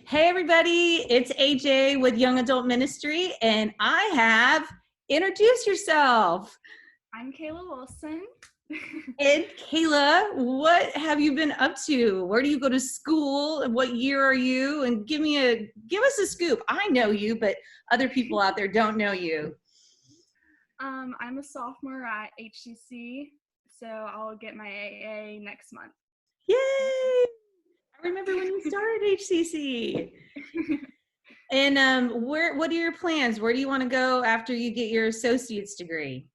Hey, everybody, it's AJ with Young Adult Ministry, and I have introduce yourself. I'm Kayla Wilson. And Kayla, what have you been up to? Where do you go to school? And what year are you? And give us a scoop. I know you, but other people out there don't know you. I'm a sophomore at HCC, so I'll get my AA next month. Yay! I remember when you started HCC. And what are your plans? Where do you want to go after you get your associate's degree?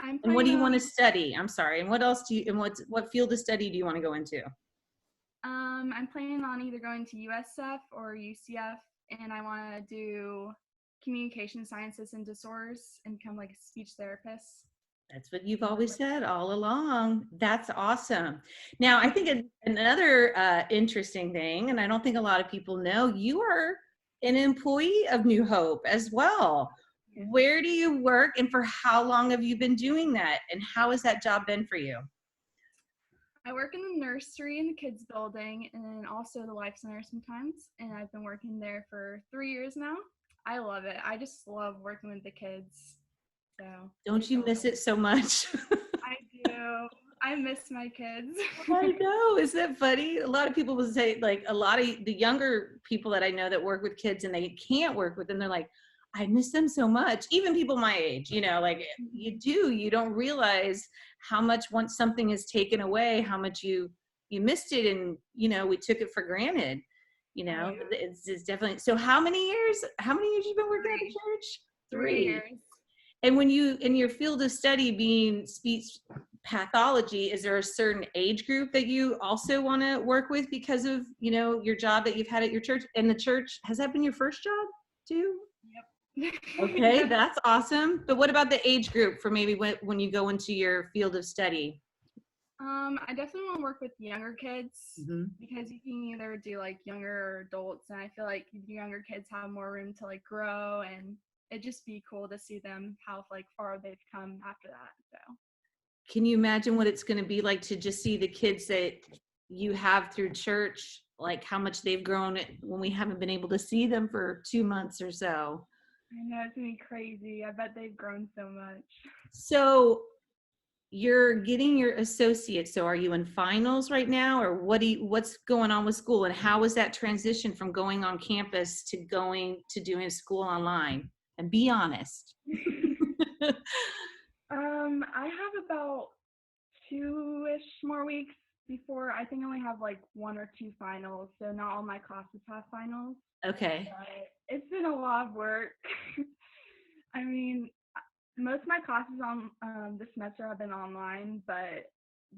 I'm And what do planning you want to on study? I'm sorry. And what else do you, and what field of study do you want to go into? I'm planning on either going to USF or UCF, and I want to do communication sciences and disorders and become like a speech therapist. That's what you've always said all along. That's awesome. Now, I think another interesting thing, and I don't think a lot of people know, you are an employee of New Hope as well. Where do you work, and for how long have you been doing that? And how has that job been for you? I work in the nursery in the kids building and also the life center sometimes, and I've been working there for 3 years now. I love it. I just love working with the kids. So Don't you miss it so much? I do. I miss my kids. I know. Is that funny? A lot of people will say, like, a lot of the younger people that I know that work with kids and they can't work with them, they're like, I miss them so much. Even people my age, like you don't realize how much once something is taken away, how much you missed it. And, we took it for granted, Oh, yeah. it's definitely. So how many years you been working at the Three. church? 3. 3 years. And when you, in your field of study being speech pathology, is there a certain age group that you also want to work with because of, your job that you've had at your church? And the church, has that been your first job too? Yep. Okay, Yep. that's awesome. But what about the age group for maybe when you go into your field of study? I definitely want to work with younger kids Mm-hmm. because you can either do like younger or adults, and I feel like younger kids have more room to like grow, and it'd just be cool to see them how like far they've come after that. So Can you imagine what it's going to be like to just see the kids that you have through church, like how much they've grown when we haven't been able to see them for 2 months or so? I know it's gonna be crazy. I bet they've grown so much. So you're getting your associate. So are you in finals right now, or what's going on with school, and how was that transition from going on campus to going to doing school online? And be honest. I have about 2-ish more weeks before. I think I only have like 1 or 2 finals, so not all my classes have finals. Okay. But it's been a lot of work. I mean, most of my classes on this semester have been online, but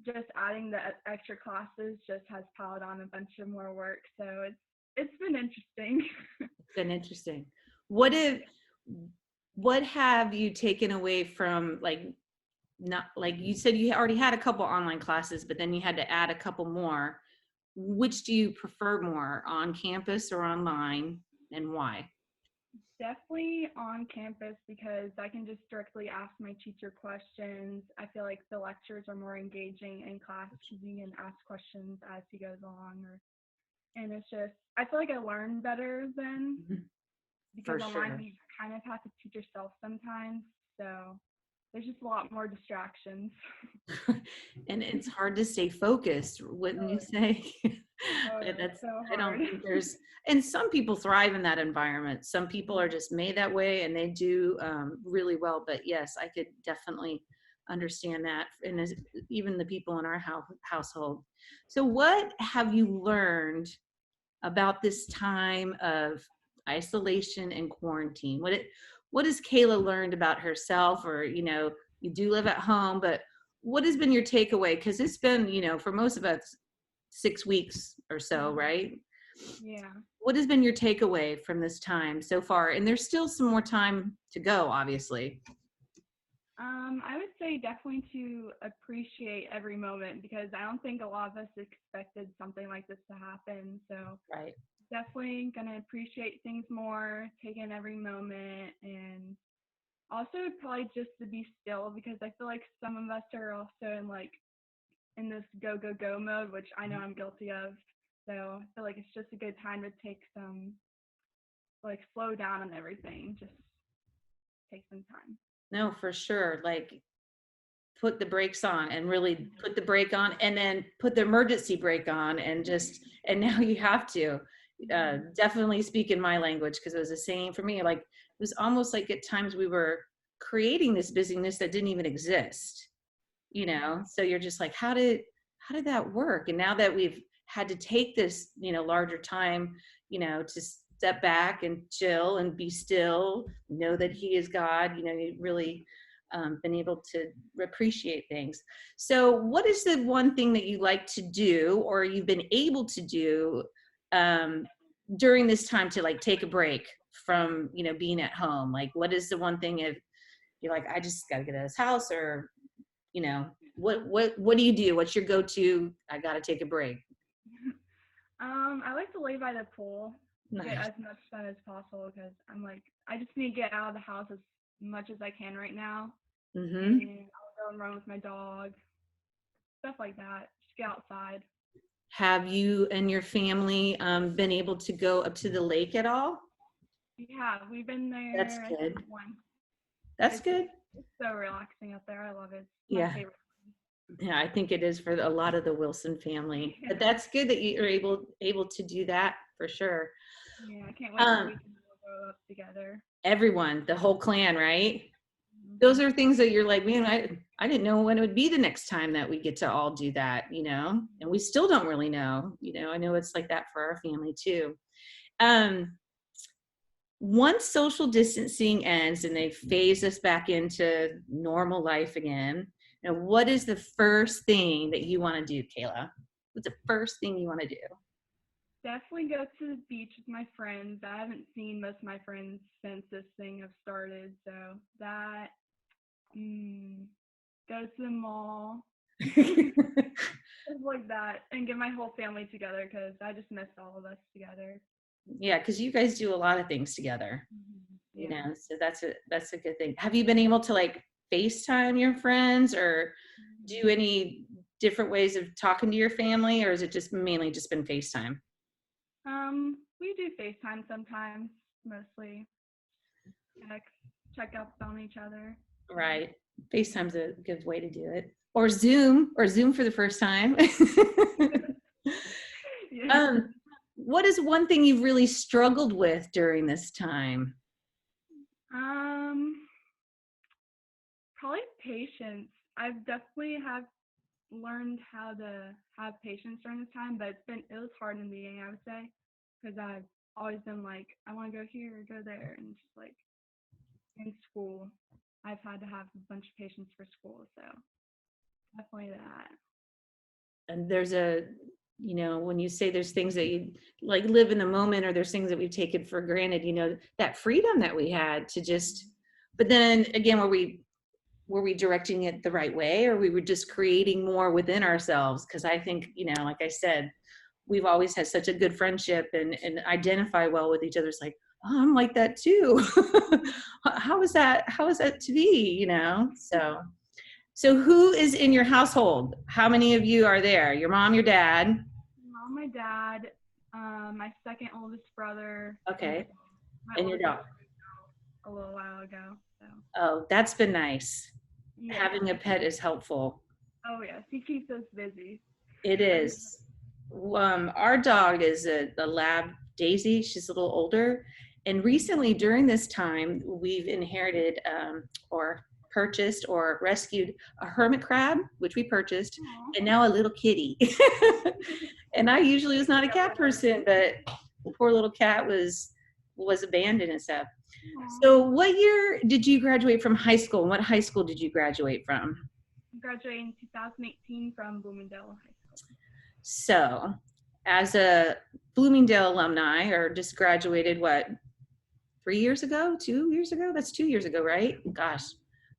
just adding the extra classes just has piled on a bunch of more work. So it's been interesting. It's been interesting. What if what have you taken away from, like, not like you said you already had a couple online classes, but then you had to add a couple more. Which do you prefer more, on campus or online, and why? Definitely on campus because I can just directly ask my teacher questions. I feel like the lectures are more engaging in class because you can ask questions as he goes along, and it's just I feel like I learn better then For because online sure. you kind of have to teach yourself sometimes. So there's just a lot more distractions. And it's hard to stay focused, wouldn't you say? Oh, it's That's, so I hard. don't think there's, and some people thrive in that environment. Some people are just made that way and they do really well. But yes, I could definitely understand that. And even the people in our household. So what have you learned about this time of isolation and quarantine? What has Kayla learned about herself? Or, you do live at home, but what has been your takeaway? Because it's been, for most of us, 6 weeks or so, right? Yeah. What has been your takeaway from this time so far? And there's still some more time to go, obviously. I would say definitely to appreciate every moment because I don't think a lot of us expected something like this to happen. So Right. definitely gonna appreciate things more, take in every moment, and also probably just to be still because I feel like some of us are also in this go go go mode, which I know I'm guilty of. So I feel like it's just a good time to take some, like, slow down on everything. Just take some time. No, for sure. Like put the brakes on and really put the brake on and then put the emergency brake on and just, and now you have to definitely speak in my language because it was the same for me. Like it was almost like at times we were creating this busyness that didn't even exist, you know? So you're just like, how did that work? And now that we've had to take this, you know, larger time, you know, to step back and chill and be still, know that he is God, you know, you really been able to appreciate things. So what is the one thing that you like to do or you've been able to do um, during this time to like take a break from, you know, being at home? Like what is the one thing if you're like, I just got to get out of this house, or you know, what do you do? What's your go-to? I got to take a break. I like to lay by the pool, get Nice. as much sun as possible because I'm like, I just need to get out of the house as much as I can right now. Mm-hmm. And I'll go and run with my dog, stuff like that. Just get outside. Have you and your family been able to go up to the lake at all? Yeah, we've been That's there, I think, good. once. That's It's good. it's so relaxing up there. I love it. It's my Yeah. favorite. Yeah, I think it is for a lot of the Wilson family. Yeah, But that's good that you are able to do that for sure. yeah. I can't wait till Um, we can all go up together. everyone, the whole clan, right? Mhm. Those are things that you're like, man, I didn't know when it would be the next time that we get to all do that, you know, and we still don't really know, you know, I know it's like that for our family too. Um, Once social distancing ends and they phase us back into normal life again, you know, what is the first thing that you want to do, Kayla? What's the first thing you want to do? Definitely go to the beach with my friends. I haven't seen most of my friends since this thing have started, so that go to the mall, stuff like that, and get my whole family together because I just miss all of us together. Yeah, because you guys do a lot of things together, you Yeah. know, so that's a good thing. Have you been able to like FaceTime your friends or do any different ways of talking to your family, or is it just mainly just been FaceTime? We do FaceTime sometimes, mostly text, check up on each other. Right. FaceTime's a good way to do it. Or Zoom for the first time. Yeah. um, what is one thing you've really struggled with during this time? Um, Probably patience. I've definitely have learned how to have patience during this time, but it was hard in the beginning, I would say, because I've always been like, I want to go here, go there, and just like in school, I've had to have a bunch of patience for school, so definitely that. And there's you know, when you say there's things that you like live in the moment, or there's things that we've taken for granted, you know, that freedom that we had to just, but then again, were we directing it the right way, or we were just creating more within ourselves? Because I think, you know, like I said, we've always had such a good friendship and identify well with each other. It's like, oh, I'm like that too. How is that to be, you know? So who is in your household? How many of you are there? Your mom, your dad? Mom, my dad, my second oldest brother, and my Okay. dog. My And your oldest dog. brother a little while ago, so Oh, that's been nice. yeah. Having a pet is helpful. Oh yes, he keeps us busy. It is. Our dog is a lab Daisy. She's a little older. And recently, during this time, we've inherited or purchased or rescued a hermit crab, which we purchased, Aw. and now a little kitty. And I usually was not a cat person, but the poor little cat was abandoned and stuff. Aw. So, what year did you graduate from high school? And what high school did you graduate from? Graduated in 2018 from Bloomingdale High School. So, as a Bloomingdale alumni, or just graduated, what, 3 years ago, 2 years ago? That's 2 years ago, right? Gosh,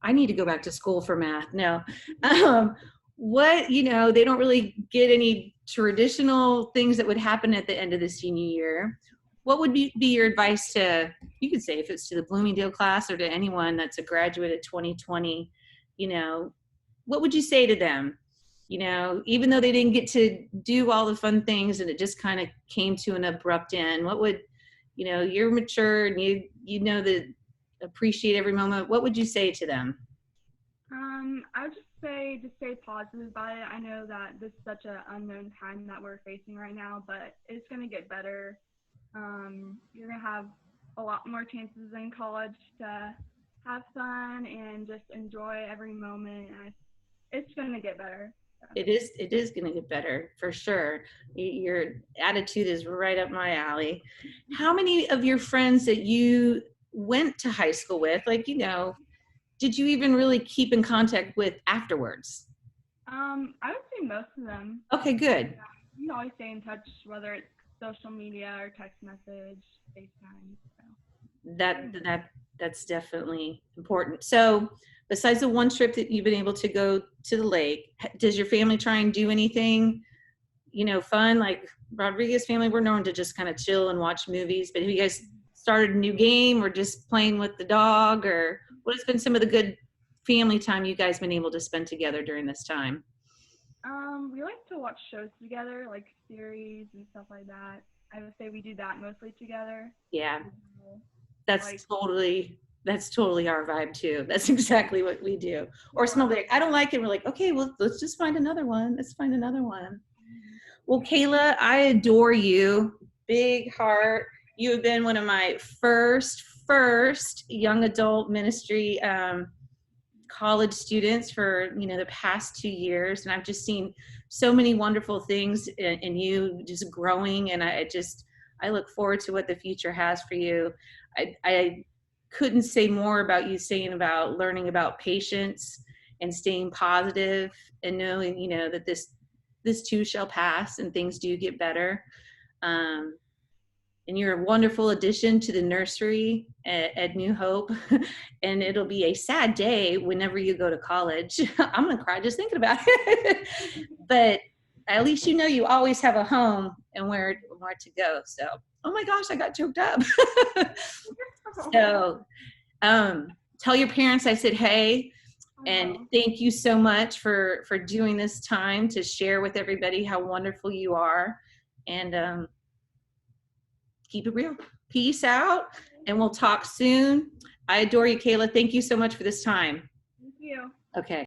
I need to go back to school for math. No. Um, what, you know, they don't really get any traditional things that would happen at the end of the senior year. What would be your advice to, you could say if it's to the Bloomingdale class or to anyone that's a graduate of 2020, you know, what would you say to them? you know, even though they didn't get to do all the fun things and it just kind of came to an abrupt end, what would, you know, you're mature and you know that appreciate every moment. What would you say to them? I would just say to stay positive about it. I know that this is such an unknown time that we're facing right now, but it's gonna get better. You're gonna have a lot more chances in college to have fun and just enjoy every moment. And it's gonna get better. So. It is going to get better for sure. Your attitude is right up my alley. How many of your friends that you went to high school with, like, you know, did you even really keep in contact with afterwards? I would say most of them. Okay, good. Yeah, we always stay in touch, whether it's social media or text message, FaceTime. So. That's definitely important. So besides the one trip that you've been able to go to the lake, does your family try and do anything, you know, fun? Like Rodriguez family, we're known to just kind of chill and watch movies, but have you guys started a new game or just playing with the dog, or what has been some of the good family time you guys been able to spend together during this time? We like to watch shows together, like series and stuff like that. I would say we do that mostly together. Yeah, Mhm. that's Like, that's totally our vibe too. That's exactly what we do. Or well, somebody like, I don't like it. We're like, okay, well, let's just find another one. Let's find another one. mhm. Well, Kayla, I adore you. Big heart. You have been one of my first young adult ministry college students for, you know, the past 2 years, and I've just seen so many wonderful things in you just growing, and I look forward to what the future has for you. I couldn't say more about you saying about learning about patience and staying positive and knowing, you know, that this too shall pass and things do get better. Um, and you're a wonderful addition to the nursery at New Hope. And it'll be a sad day whenever you go to college. I'm gonna cry just thinking about it. But at least you know you always have a home and where to go. So, oh my gosh, I got choked up. So, tell your parents I said hey, I and will. thank you so much for doing this time to share with everybody how wonderful you are. And keep it real. Peace out, and we'll talk soon. I adore you, Kayla. Thank you so much for this time. Thank you. Okay.